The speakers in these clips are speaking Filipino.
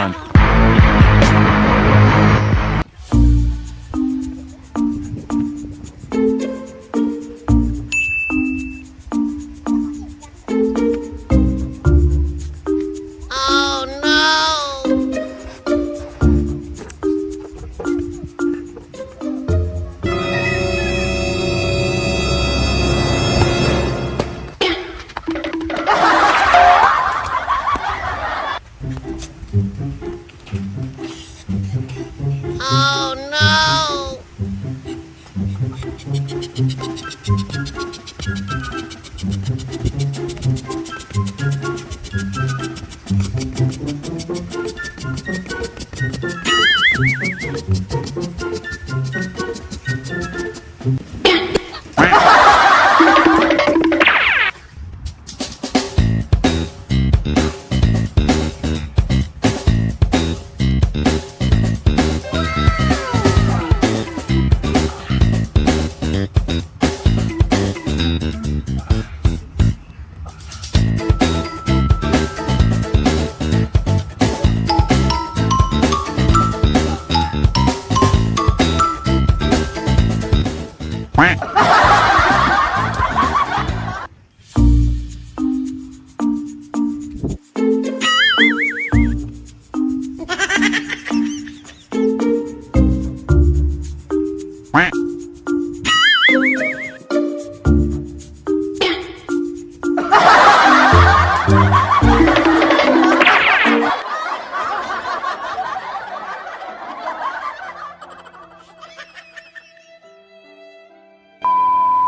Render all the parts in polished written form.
run.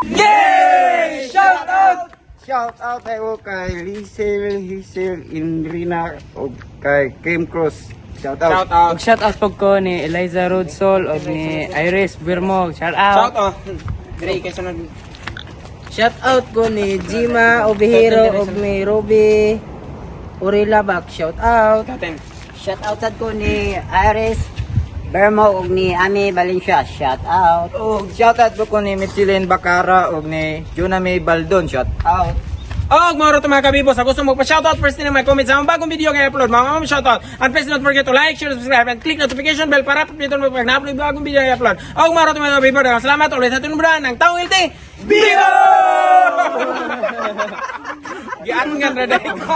Yay! Shout out! Shout out tayo kay Lisel Indrina o kay Kim Cruz. Shout out. Shout out! Shout out po ko ni Eliza Rodsol o ni Iris Birmog. Shout out. Shout out! Dre, kaysa nag... Shout out ko ni Jima Obihiro og ni Ruby Urilabak. Shout out. Katen. Shout out sad ko ni Iris Bermo og ni Ami Valencia. Shout out. Og shout out ko ni Michelin Bacara og ni Junami Baldon. Shout out. Og mga roto mga kabibo, sa gusto magpa-shoutout, first din na may comment sa mga bagong video kayo upload, mga shoutout. And please don't forget to like, share, subscribe, and click notification bell para pag-update mo pag na-upload bagong video kayo upload. Og mga roto mga kabibo, salamat ulit sa tinubran ng Taong Ilti. BIBO! Gian nga na dahil ko.